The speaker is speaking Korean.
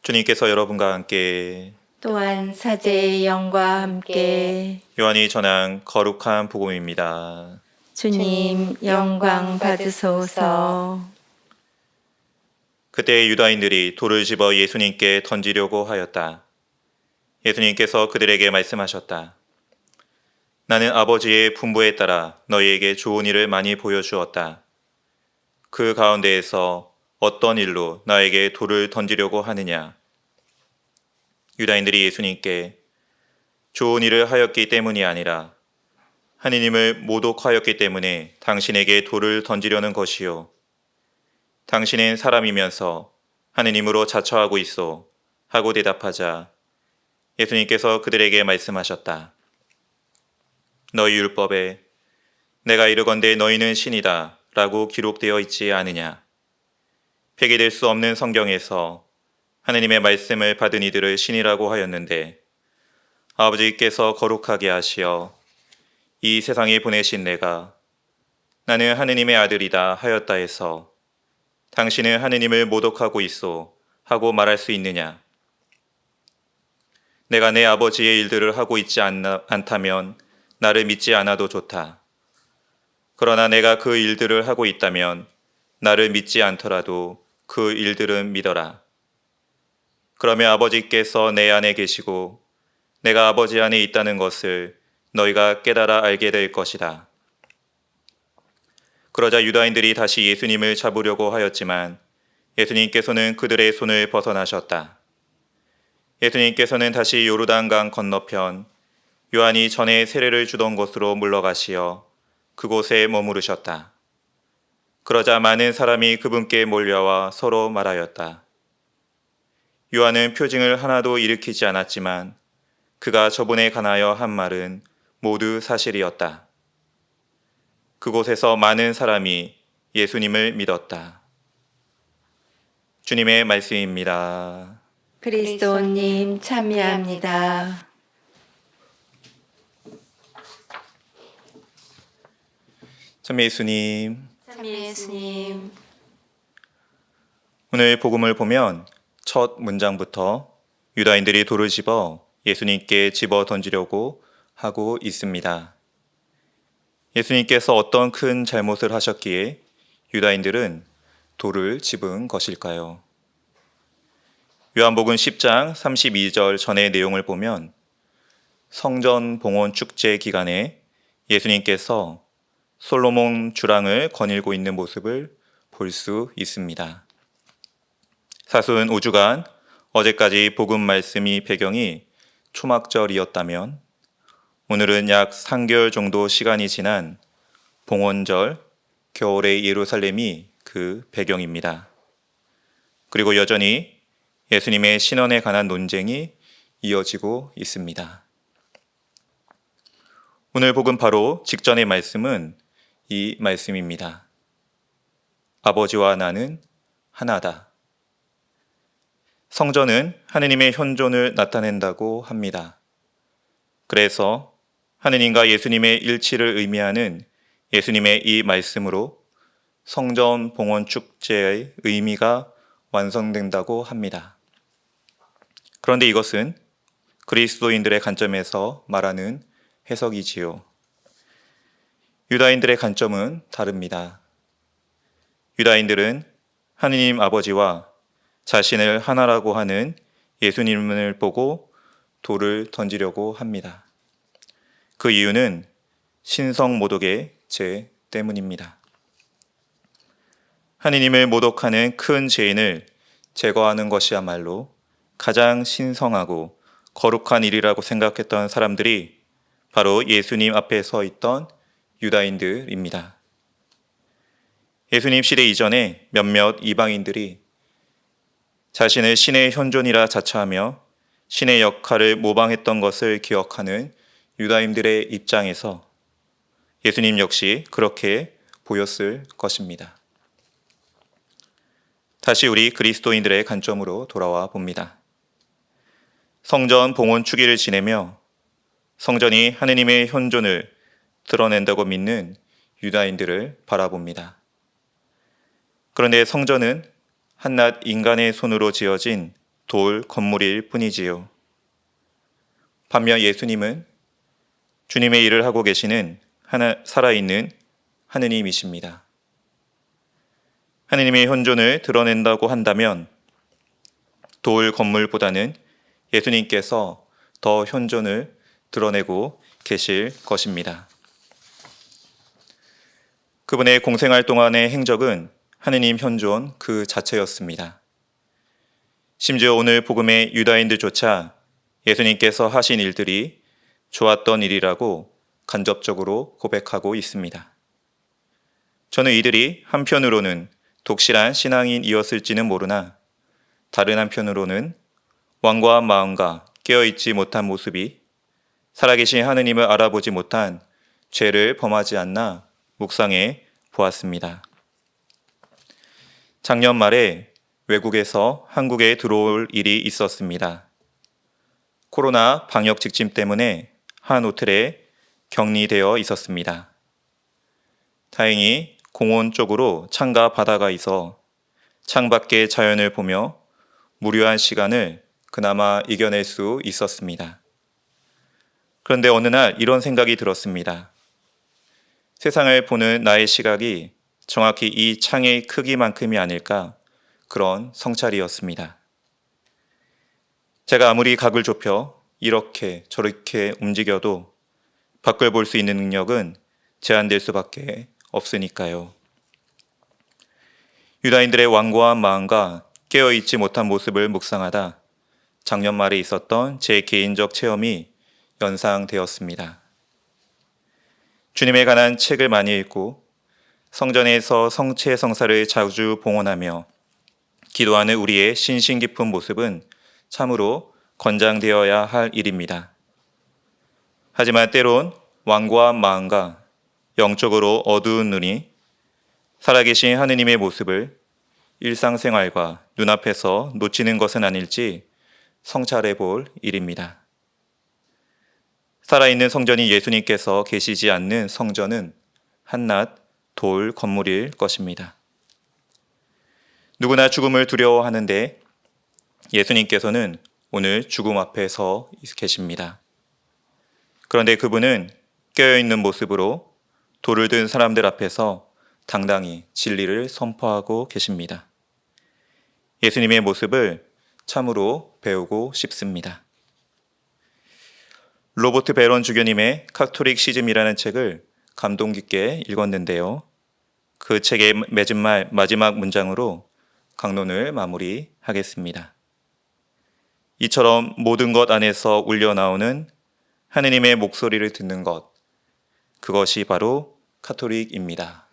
주님께서 여러분과 함께 또한 사제의 영과 함께 요한이 전한 거룩한 복음입니다. 주님 영광 받으소서. 그때 유다인들이 돌을 집어 예수님께 던지려고 하였다. 예수님께서 그들에게 말씀하셨다. 나는 아버지의 분부에 따라 너희에게 좋은 일을 많이 보여주었다. 그 가운데에서 어떤 일로 나에게 돌을 던지려고 하느냐? 유다인들이 예수님께 좋은 일을 하였기 때문이 아니라 하느님을 모독하였기 때문에 당신에게 돌을 던지려는 것이요. 당신은 사람이면서 하느님으로 자처하고 있어 하고 대답하자 예수님께서 그들에게 말씀하셨다. 너희 율법에 내가 이르건대 너희는 신이다 라고 기록되어 있지 않으냐. 폐기될 수 없는 성경에서 하느님의 말씀을 받은 이들을 신이라고 하였는데 아버지께서 거룩하게 하시어 이 세상에 보내신 내가 나는 하느님의 아들이다 하였다 해서 당신은 하느님을 모독하고 있소 하고 말할 수 있느냐. 내가 내 아버지의 일들을 하고 있지 않다면 나를 믿지 않아도 좋다. 그러나 내가 그 일들을 하고 있다면 나를 믿지 않더라도 그 일들은 믿어라. 그러면 아버지께서 내 안에 계시고 내가 아버지 안에 있다는 것을 너희가 깨달아 알게 될 것이다. 그러자 유다인들이 다시 예수님을 잡으려고 하였지만 예수님께서는 그들의 손을 벗어나셨다. 예수님께서는 다시 요르단강 건너편 요한이 전에 세례를 주던 곳으로 물러가시어 그곳에 머무르셨다. 그러자 많은 사람이 그분께 몰려와 서로 말하였다. 요한은 표징을 하나도 일으키지 않았지만 그가 저분에 관하여 한 말은 모두 사실이었다. 그곳에서 많은 사람이 예수님을 믿었다. 주님의 말씀입니다. 그리스도님 참여합니다. 참 예수님, 참 예수님. 오늘 복음을 보면 첫 문장부터 유다인들이 돌을 집어 예수님께 집어 던지려고 하고 있습니다. 예수님께서 어떤 큰 잘못을 하셨기에 유다인들은 돌을 집은 것일까요? 요한복음 10장 32절 전의 내용을 보면 성전 봉헌 축제 기간에 예수님께서 솔로몬 주랑을 거닐고 있는 모습을 볼 수 있습니다. 사순 5주간 어제까지 복음 말씀이 배경이 초막절이었다면 오늘은 약 3개월 정도 시간이 지난 봉헌절 겨울의 예루살렘이 그 배경입니다. 그리고 여전히 예수님의 신원에 관한 논쟁이 이어지고 있습니다. 오늘 복음 바로 직전의 말씀은 이 말씀입니다. 아버지와 나는 하나다. 성전은 하느님의 현존을 나타낸다고 합니다. 그래서 하느님과 예수님의 일치를 의미하는 예수님의 이 말씀으로 성전 봉헌 축제의 의미가 완성된다고 합니다. 그런데 이것은 그리스도인들의 관점에서 말하는 해석이지요. 유다인들의 관점은 다릅니다. 유다인들은 하느님 아버지와 자신을 하나라고 하는 예수님을 보고 돌을 던지려고 합니다. 그 이유는 신성 모독의 죄 때문입니다. 하느님을 모독하는 큰 죄인을 제거하는 것이야말로 가장 신성하고 거룩한 일이라고 생각했던 사람들이 바로 예수님 앞에 서 있던 유다인들입니다. 예수님 시대 이전에 몇몇 이방인들이 자신을 신의 현존이라 자처하며 신의 역할을 모방했던 것을 기억하는 유다인들의 입장에서 예수님 역시 그렇게 보였을 것입니다. 다시 우리 그리스도인들의 관점으로 돌아와 봅니다. 성전 봉헌 축일을 지내며 성전이 하느님의 현존을 드러낸다고 믿는 유다인들을 바라봅니다. 그런데 성전은 한낱 인간의 손으로 지어진 돌 건물일 뿐이지요. 반면 예수님은 주님의 일을 하고 계시는 살아있는 하느님이십니다. 하느님의 현존을 드러낸다고 한다면 돌 건물보다는 예수님께서 더 현존을 드러내고 계실 것입니다. 그분의 공생활 동안의 행적은 하느님 현존 그 자체였습니다. 심지어 오늘 복음의 유다인들조차 예수님께서 하신 일들이 좋았던 일이라고 간접적으로 고백하고 있습니다. 저는 이들이 한편으로는 독실한 신앙인이었을지는 모르나 다른 한편으로는 완고한 마음과 깨어있지 못한 모습이 살아계신 하느님을 알아보지 못한 죄를 범하지 않나 묵상해 보았습니다. 작년 말에 외국에서 한국에 들어올 일이 있었습니다. 코로나 방역 직진 때문에 한 호텔에 격리되어 있었습니다. 다행히 공원 쪽으로 창가 바다가 있어 창밖의 자연을 보며 무료한 시간을 그나마 이겨낼 수 있었습니다. 그런데 어느 날 이런 생각이 들었습니다. 세상을 보는 나의 시각이 정확히 이 창의 크기만큼이 아닐까 그런 성찰이었습니다. 제가 아무리 각을 좁혀 이렇게 저렇게 움직여도 밖을 볼 수 있는 능력은 제한될 수밖에 없으니까요. 유다인들의 완고한 마음과 깨어있지 못한 모습을 묵상하다 작년 말에 있었던 제 개인적 체험이 연상되었습니다. 주님에 관한 책을 많이 읽고 성전에서 성체 성사를 자주 봉헌하며 기도하는 우리의 신심 깊은 모습은 참으로 권장되어야 할 일입니다. 하지만 때론 완고한 마음과 영적으로 어두운 눈이 살아계신 하느님의 모습을 일상생활과 눈앞에서 놓치는 것은 아닐지 성찰해 볼 일입니다. 살아있는 성전이 예수님께서 계시지 않는 성전은 한낱 돌 건물일 것입니다. 누구나 죽음을 두려워하는데 예수님께서는 오늘 죽음 앞에 서 계십니다. 그런데 그분은 깨어있는 모습으로 돌을 든 사람들 앞에서 당당히 진리를 선포하고 계십니다. 예수님의 모습을 참으로 배우고 싶습니다. 로버트 베런 주교님의 카톨릭시즘이라는 책을 감동 깊게 읽었는데요. 그 책의 맺은 말 마지막 문장으로 강론을 마무리하겠습니다. 이처럼 모든 것 안에서 울려 나오는 하느님의 목소리를 듣는 것, 그것이 바로 카톨릭입니다.